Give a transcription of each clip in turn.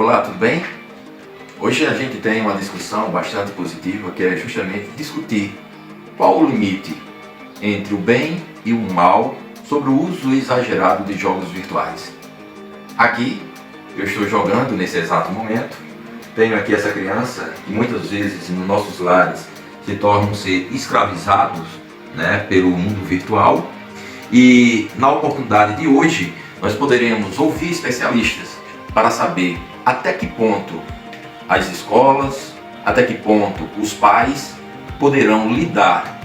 Olá, tudo bem? Hoje a gente tem uma discussão bastante positiva que é justamente discutir qual o limite entre o bem e o mal sobre o uso exagerado de jogos virtuais. Aqui, eu estou jogando nesse exato momento, tenho aqui essa criança que muitas vezes nos nossos lares se tornam ser escravizados, pelo mundo virtual, e na oportunidade de hoje nós poderemos ouvir especialistas para saber até que ponto as escolas, até que ponto os pais poderão lidar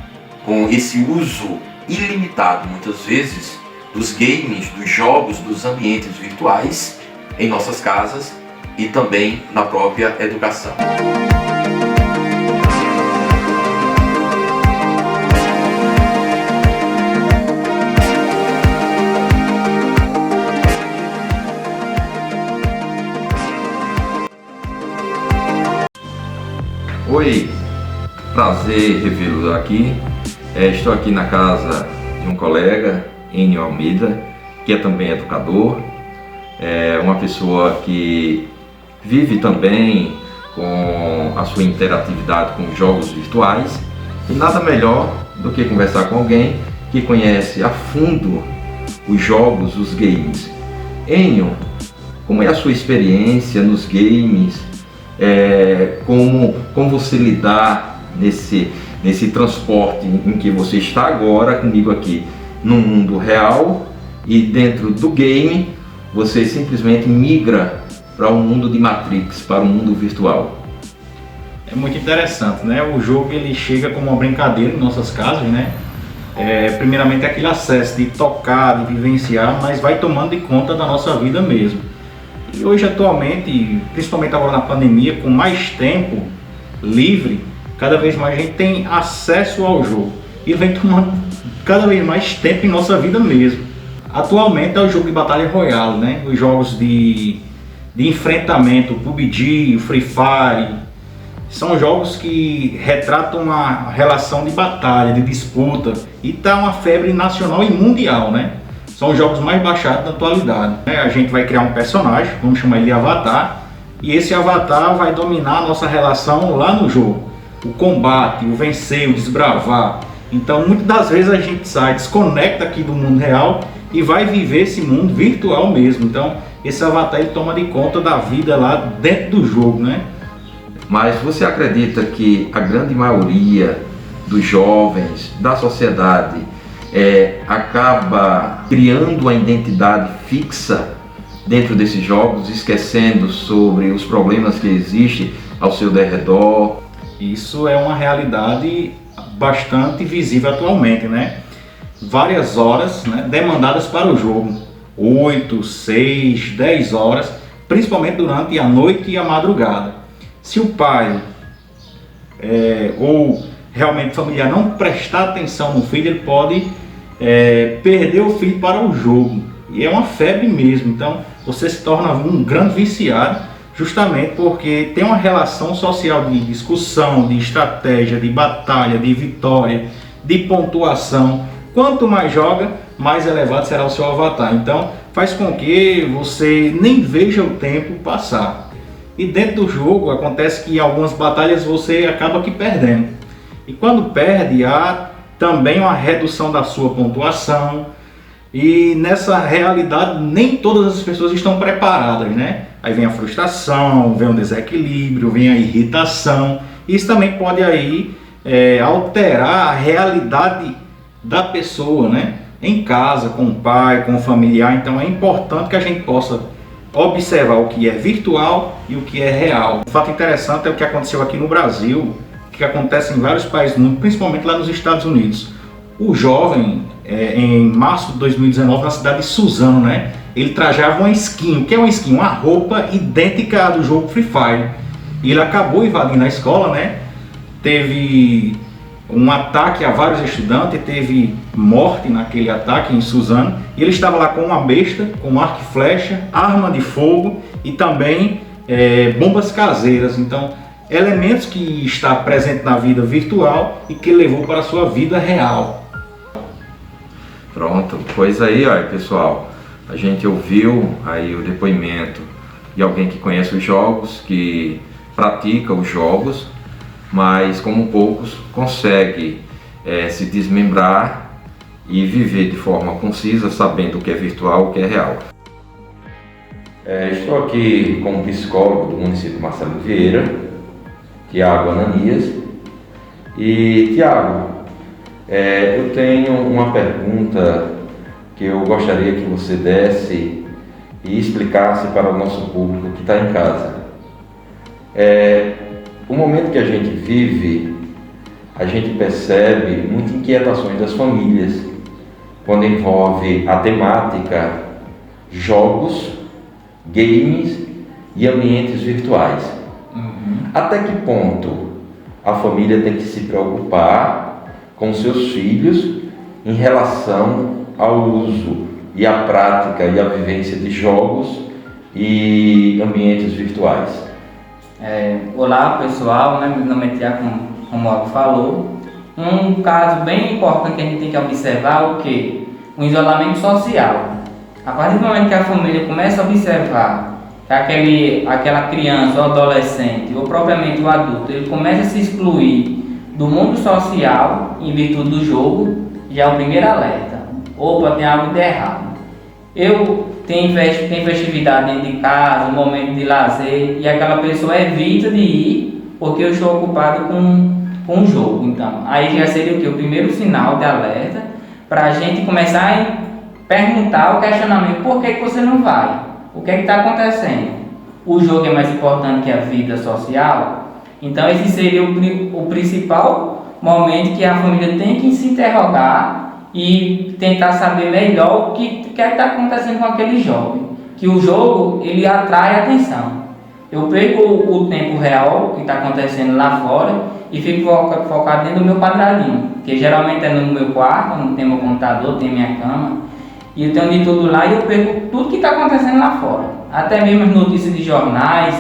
com esse uso ilimitado, muitas vezes, dos games, dos jogos, dos ambientes virtuais em nossas casas e também na própria educação. Oi, prazer revê-lo aqui. Estou aqui na casa de um colega, Enio Almeida, que é também educador, uma pessoa que vive também com a sua interatividade com jogos virtuais, e nada melhor do que conversar com alguém que conhece a fundo os jogos, os games. Enio, como é a sua experiência nos games? Como você lidar nesse transporte em que você está agora comigo aqui no mundo real, e dentro do game você simplesmente migra para um mundo de Matrix, para um mundo virtual? É muito interessante, né? O jogo ele chega como uma brincadeira em nossas casas, né? Primeiramente aquele acesso de tocar, de vivenciar, mas vai tomando de conta da nossa vida mesmo. E hoje atualmente, principalmente agora na pandemia, com mais tempo livre, cada vez mais a gente tem acesso ao jogo e vem tomando cada vez mais tempo em nossa vida mesmo. Atualmente é o jogo de Batalha Royale, né? Os jogos de enfrentamento, o PUBG, o Free Fire, são jogos que retratam uma relação de batalha, de disputa, e tá uma febre nacional e mundial, né? São os jogos mais baixados da atualidade. A gente vai criar um personagem, vamos chamar ele de avatar, e esse avatar vai dominar a nossa relação lá no jogo. O combate, o vencer, o desbravar. Então muitas das vezes a gente sai, desconecta aqui do mundo real e vai viver esse mundo virtual mesmo. Então esse avatar ele toma de conta da vida lá dentro do jogo, né? Mas você acredita que a grande maioria dos jovens, da sociedade, acaba criando uma identidade fixa dentro desses jogos, esquecendo sobre os problemas que existem ao seu derredor? Isso é uma realidade bastante visível atualmente, né? Várias horas, demandadas para o jogo, 8, 6, 10 horas, principalmente durante a noite e a madrugada. Se o pai ou realmente familiar não prestar atenção no filho, ele pode perder o filho para o jogo, e é uma febre mesmo. Então você se torna um grande viciado, justamente porque tem uma relação social de discussão, de estratégia, de batalha, de vitória, de pontuação. Quanto mais joga, mais elevado será o seu avatar. Então faz com que você nem veja o tempo passar. E dentro do jogo acontece que em algumas batalhas você acaba que perdendo. E quando perde, há também uma redução da sua pontuação. E nessa realidade nem todas as pessoas estão preparadas, né? Aí vem a frustração, vem o desequilíbrio, vem a irritação. Isso também pode aí alterar a realidade da pessoa, né? Em casa, com o pai, com o familiar. Então é importante que a gente possa observar o que é virtual e o que é real. Um fato interessante é o que aconteceu aqui no Brasil, que acontece em vários países do mundo, principalmente lá nos Estados Unidos. O jovem, em março de 2019, na cidade de Suzano, né, ele trajava uma skin. O que é uma skin? Uma roupa idêntica à do jogo Free Fire. E ele acabou invadindo a escola, né? Teve um ataque a vários estudantes, teve morte naquele ataque em Suzano. E ele estava lá com uma besta, com arco e flecha, arma de fogo e também bombas caseiras. Então, elementos que está presente na vida virtual e que levou para a sua vida real. Pronto, pois aí, olha, pessoal, a gente ouviu aí o depoimento de alguém que conhece os jogos, que pratica os jogos, mas como poucos consegue se desmembrar e viver de forma concisa, sabendo o que é virtual e o que é real. Estou aqui com o psicólogo do município Marcelo Vieira, Tiago Ananias. E Tiago, eu tenho uma pergunta que eu gostaria que você desse e explicasse para o nosso público que está em casa. O momento que a gente vive, a gente percebe muitas inquietações das famílias quando envolve a temática jogos, games e ambientes virtuais. Até que ponto a família tem que se preocupar com seus filhos em relação ao uso e à prática e à vivência de jogos e ambientes virtuais? Olá pessoal, meu nome é Tiago, como o Aldo falou. Um caso bem importante que a gente tem que observar é o que? O isolamento social. A partir do momento que a família começa a observar que aquela criança ou adolescente, ou propriamente o adulto, ele começa a se excluir do mundo social em virtude do jogo, já é o primeiro alerta. Opa, tem algo de errado. Tem festividade dentro de casa, um momento de lazer, e aquela pessoa evita de ir porque eu estou ocupado com o jogo. Então, aí já seria o que? O primeiro sinal de alerta para a gente começar a perguntar o questionamento: por que você não vai? O que está acontecendo? O jogo é mais importante que a vida social? Então esse seria o principal momento que a família tem que se interrogar e tentar saber melhor o que está acontecendo com aquele jovem. Que o jogo, ele atrai atenção. Eu pego o tempo real que está acontecendo lá fora e fico focado dentro do meu quadradinho, que geralmente é no meu quarto, onde tem meu computador, tem minha cama. E eu tenho de tudo lá e eu pego tudo que está acontecendo lá fora. Até mesmo as notícias de jornais,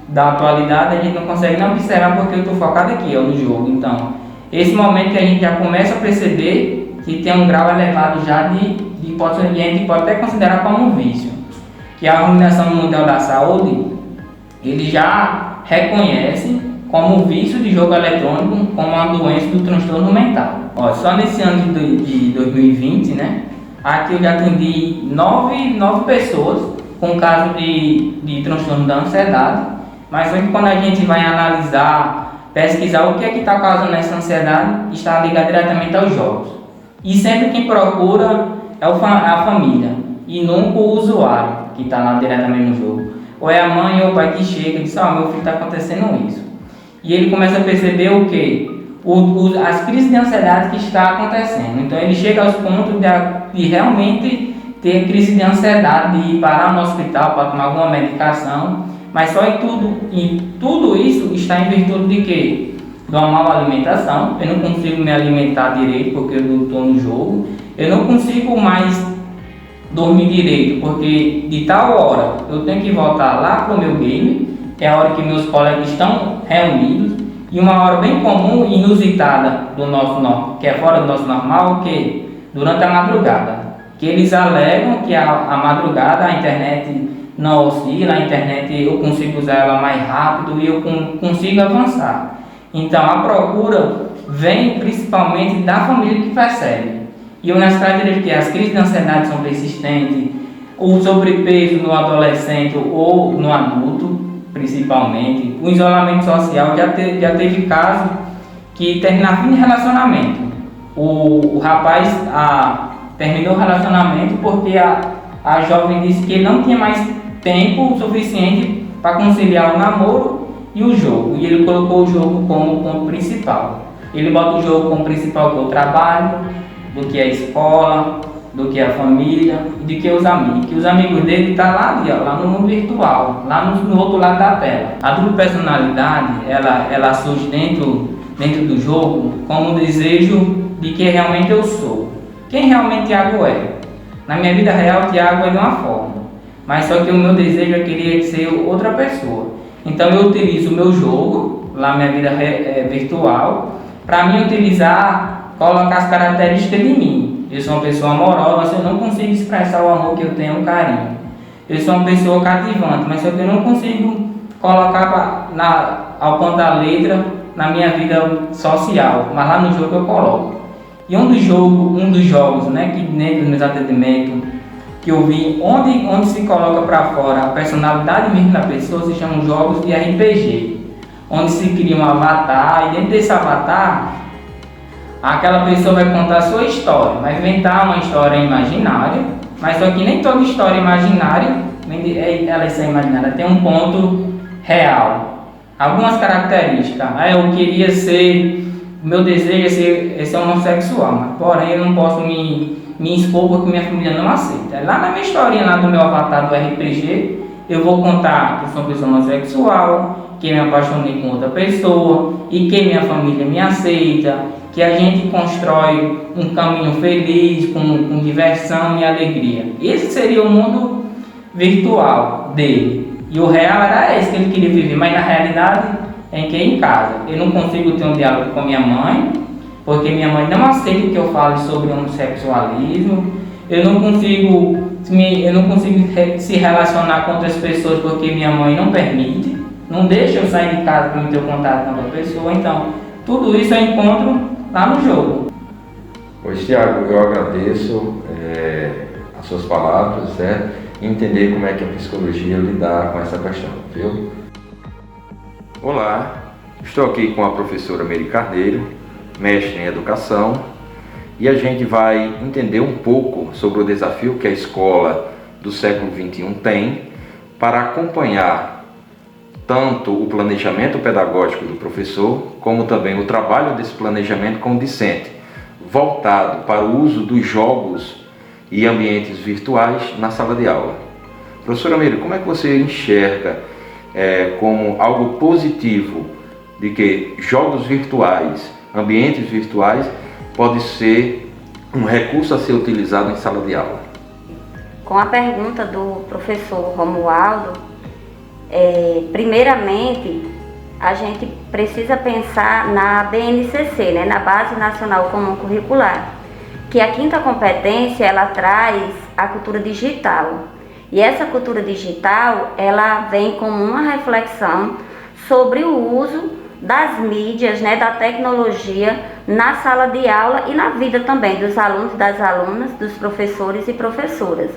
da atualidade, a gente não consegue nem observar porque eu estou focado aqui, no jogo. Então, esse momento que a gente já começa a perceber que tem um grau elevado já de hipótese, e a gente pode até considerar como um vício. Que a Organização Mundial da Saúde, ele já reconhece como vício de jogo eletrônico como uma doença do transtorno mental. Só nesse ano de 2020, né? Aqui eu já atendi 9 pessoas com caso de transtorno da ansiedade, mas só que quando a gente vai analisar, pesquisar o que é que está causando essa ansiedade, está ligado diretamente aos jogos. E sempre quem procura é a família, e nunca o usuário que está lá diretamente no jogo. Ou é a mãe ou o pai que chega e diz: meu filho está acontecendo isso. E ele começa a perceber o quê? As crises de ansiedade que está acontecendo. Então ele chega aos pontos de realmente ter crise de ansiedade, de ir parar no hospital para tomar alguma medicação, mas só tudo isso está em virtude de quê? De uma má alimentação. Eu não consigo me alimentar direito porque eu estou no jogo, eu não consigo mais dormir direito porque de tal hora eu tenho que voltar lá para o meu game, é a hora que meus colegas estão reunidos. E uma hora bem comum e inusitada que é fora do nosso normal, que durante a madrugada, que eles alegam que a madrugada a internet não oscila, a internet eu consigo usar ela mais rápido e eu consigo avançar. Então a procura vem principalmente da família que percebe. E eu nas características que as crises de ansiedade são persistentes, o sobrepeso no adolescente ou no adulto, principalmente, o isolamento social, já teve caso que termina fim de relacionamento. O rapaz terminou o relacionamento porque a jovem disse que ele não tinha mais tempo suficiente para conciliar o namoro e o jogo, e ele colocou o jogo como ponto principal. Ele bota o jogo como principal, que é o trabalho, do que é a escola, do que a família e do que os amigos. Que os amigos dele estão lá no mundo virtual, lá no outro lado da tela. A dupla personalidade, ela surge dentro do jogo como um desejo de que realmente eu sou. Quem realmente Tiago é? Na minha vida real, Tiago é de uma forma, mas só que o meu desejo é querer ser outra pessoa. Então eu utilizo o meu jogo, lá minha vida virtual, para mim colocar as características de mim. Eu sou uma pessoa amorosa, mas eu não consigo expressar o amor que eu tenho, o carinho. eu sou uma pessoa cativante, mas só que eu não consigo colocar ao ponto da letra na minha vida social, mas lá no jogo eu coloco. E um dos jogos, né, que dentro dos meus atendimentos, que eu vi onde se coloca para fora a personalidade mesmo da pessoa, se chamam jogos de RPG, onde se cria um avatar, e dentro desse avatar, aquela pessoa vai contar a sua história, vai inventar uma história imaginária, mas só que nem toda história imaginária, ela é imaginária, tem um ponto real. Algumas características, eu queria ser, meu desejo é ser homossexual, mas porém eu não posso me expor porque minha família não aceita. Lá na minha historinha, lá do meu avatar do RPG, eu vou contar que eu sou uma pessoa homossexual, que eu me apaixonei com outra pessoa e que minha família me aceita, que a gente constrói um caminho feliz, com diversão e alegria. Esse seria o mundo virtual dele. E o real era esse que ele queria viver, mas na realidade é que em casa. Eu não consigo ter um diálogo com minha mãe, porque minha mãe não aceita que eu fale sobre homossexualismo. Eu não consigo se relacionar com outras pessoas porque minha mãe não permite, não deixa eu sair de casa para não ter contato com outra pessoa. Então, tudo isso eu encontro lá no jogo. Pois, Thiago, eu agradeço as suas palavras, e entender como é que a psicologia lidar com essa questão, viu? Olá, estou aqui com a professora Mary Carneiro, mestre em educação, e a gente vai entender um pouco sobre o desafio que a escola do século XXI tem para acompanhar tanto o planejamento pedagógico do professor, como também o trabalho desse planejamento com o discente, voltado para o uso dos jogos e ambientes virtuais na sala de aula. Professora Mary, como é que você enxerga como algo positivo de que jogos virtuais, ambientes virtuais, pode ser um recurso a ser utilizado em sala de aula? Com a pergunta do professor Romualdo, primeiramente a gente precisa pensar na BNCC, né, na Base Nacional Comum Curricular, que a quinta competência ela traz a cultura digital. E essa cultura digital ela vem como uma reflexão sobre o uso das mídias, né, da tecnologia na sala de aula e na vida também dos alunos, das alunas, dos professores e professoras.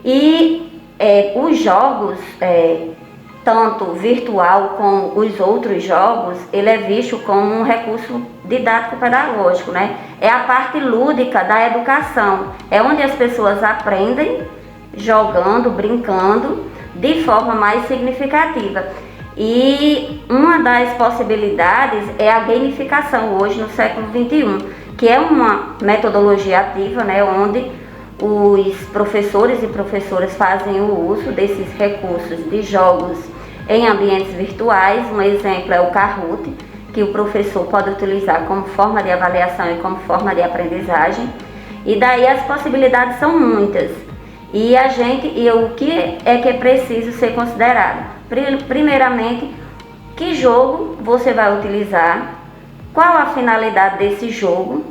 E os jogos, tanto virtual como os outros jogos, ele é visto como um recurso didático-pedagógico, né? É a parte lúdica da educação, é onde as pessoas aprendem jogando, brincando, de forma mais significativa. E uma das possibilidades é a gamificação hoje no século XXI, que é uma metodologia ativa, né, onde os professores e professoras fazem o uso desses recursos de jogos em ambientes virtuais. Um exemplo é o Kahoot, que o professor pode utilizar como forma de avaliação e como forma de aprendizagem. E daí as possibilidades são muitas. E o que é preciso ser considerado? Primeiramente, que jogo você vai utilizar, qual a finalidade desse jogo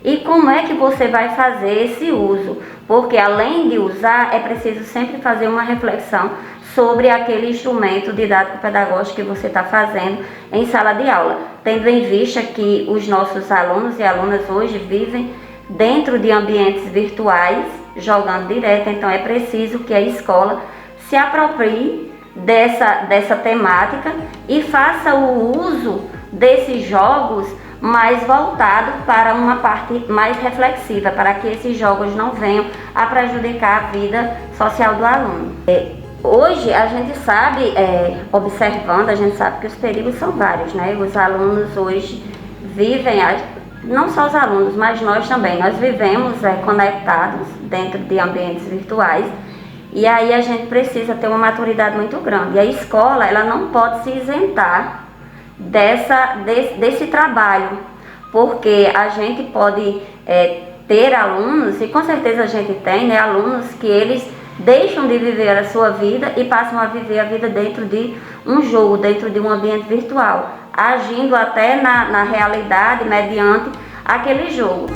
e como é que você vai fazer esse uso, porque além de usar, é preciso sempre fazer uma reflexão sobre aquele instrumento didático-pedagógico que você está fazendo em sala de aula, tendo em vista que os nossos alunos e alunas hoje vivem dentro de ambientes virtuais, jogando direto. Então é preciso que a escola se aproprie dessa temática e faça o uso desses jogos mais voltado para uma parte mais reflexiva, para que esses jogos não venham a prejudicar a vida social do aluno. Hoje a gente sabe, observando, a gente sabe que os perigos são vários, né? Os alunos hoje vivem, não só os alunos, mas nós também, nós vivemos conectados dentro de ambientes virtuais. E aí a gente precisa ter uma maturidade muito grande. E a escola, ela não pode se isentar desse trabalho, porque a gente pode ter alunos, e com certeza a gente tem, né, alunos que eles deixam de viver a sua vida e passam a viver a vida dentro de um jogo, dentro de um ambiente virtual, agindo até na realidade mediante aquele jogo.